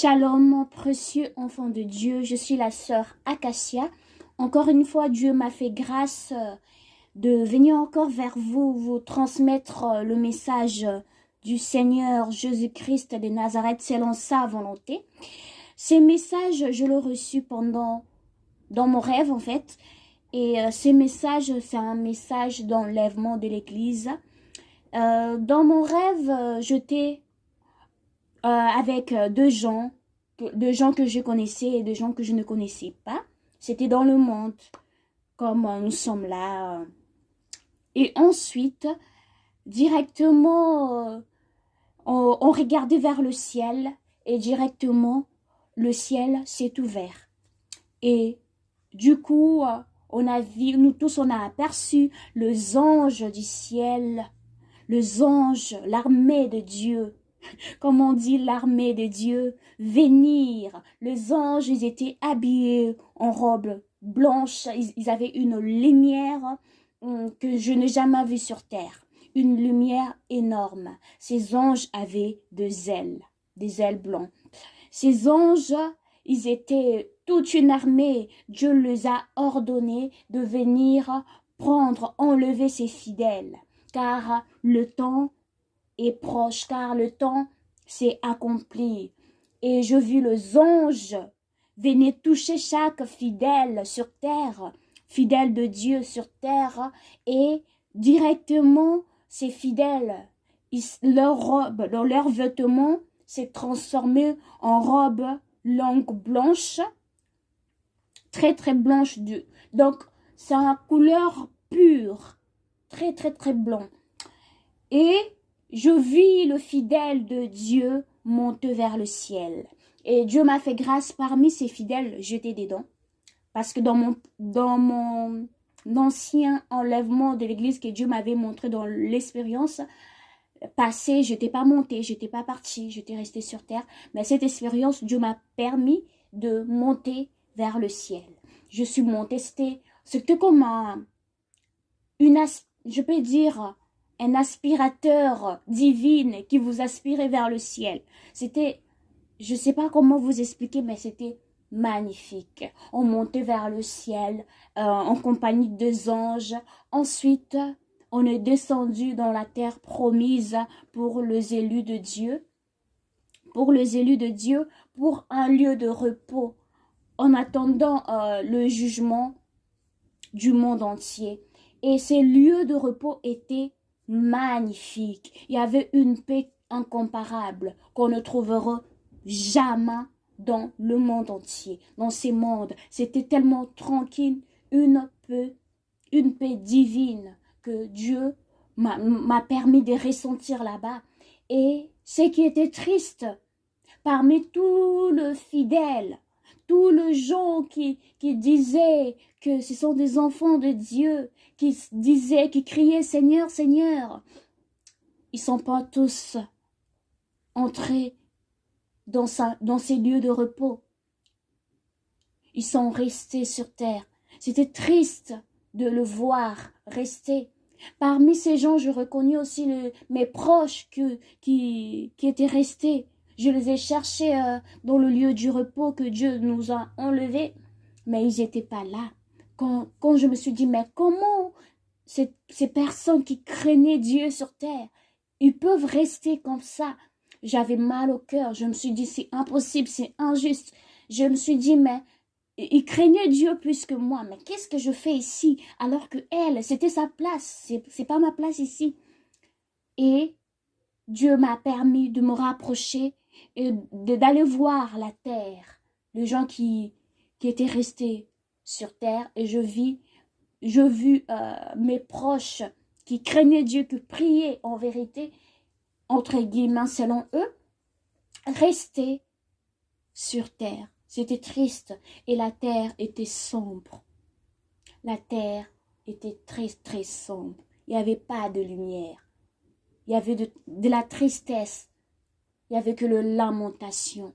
Shalom, mon précieux enfant de Dieu, je suis la sœur Acacia. Encore une fois, Dieu m'a fait grâce de venir encore vers vous, vous transmettre le message du Seigneur Jésus-Christ de Nazareth selon sa volonté. Ces messages, je l'ai reçu dans mon rêve en fait. Et ces messages, c'est un message d'enlèvement de l'Église. Dans mon rêve, j'étais avec deux gens que je connaissais et deux gens que je ne connaissais pas. C'était dans le monde, comme nous sommes là. Et ensuite, directement, on regardait vers le ciel et directement, le ciel s'est ouvert. Et du coup, nous tous, on a aperçu les anges du ciel, les anges, l'armée de Dieu. Comme on dit, l'armée de Dieu, venir. Les anges, ils étaient habillés en robe blanche. Ils avaient une lumière que je n'ai jamais vue sur terre. Une lumière énorme. Ces anges avaient des ailes blanches. Ces anges, ils étaient toute une armée. Dieu les a ordonnés de venir enlever ses fidèles. Car le temps est proche, car le temps s'est accompli. Et je vis les anges venir toucher chaque fidèle sur terre, fidèle de Dieu sur terre, et directement ces fidèles, leur robe, leur vêtement s'est transformé en robe longue blanche, très très blanche. Donc c'est une couleur pure, très très très blanc. Et je vis le fidèle de Dieu monter vers le ciel. Et Dieu m'a fait grâce parmi ces fidèles, j'étais dedans. Parce que dans mon ancien enlèvement de l'église que Dieu m'avait montré dans l'expérience passée, je n'étais pas montée, je n'étais pas partie, j'étais restée sur terre. Mais cette expérience, Dieu m'a permis de monter vers le ciel. Je suis montée, c'était comme je peux dire, un aspirateur divin qui vous aspirait vers le ciel. C'était, je ne sais pas comment vous expliquer, mais c'était magnifique. On montait vers le ciel en compagnie des anges. Ensuite, on est descendu dans la terre promise pour les élus de Dieu. Pour les élus de Dieu, pour un lieu de repos, en attendant le jugement du monde entier. Et ces lieux de repos étaient magnifique. Il y avait une paix incomparable qu'on ne trouvera jamais dans le monde entier, dans ces mondes. C'était tellement tranquille, une paix divine que Dieu m'a permis de ressentir là-bas. Et ce qui était triste, parmi tous les fidèles, tous les gens qui disaient que ce sont des enfants de Dieu, qui criaient Seigneur, Seigneur, ils ne sont pas tous entrés dans ces lieux de repos. Ils sont restés sur terre. C'était triste de le voir rester. Parmi ces gens, je reconnais aussi mes proches qui étaient restés. Je les ai cherchés dans le lieu du repos que Dieu nous a enlevés, mais ils n'étaient pas là. Quand je me suis dit, mais comment ces personnes qui craignaient Dieu sur terre, ils peuvent rester comme ça? J'avais mal au cœur. Je me suis dit, c'est impossible, c'est injuste. Je me suis dit, mais ils craignaient Dieu plus que moi. Mais qu'est-ce que je fais ici? Alors que elle, c'était sa place. C'est pas ma place ici. Et Dieu m'a permis de me rapprocher et d'aller voir la terre, les gens qui étaient restés sur terre. Et je vis mes proches qui craignaient Dieu, qui priaient en vérité, entre guillemets, selon eux, rester sur terre. C'était triste et la terre était sombre. La terre était très, très sombre. Il n'y avait pas de lumière. Il y avait de la tristesse. Il n'y avait que la lamentation.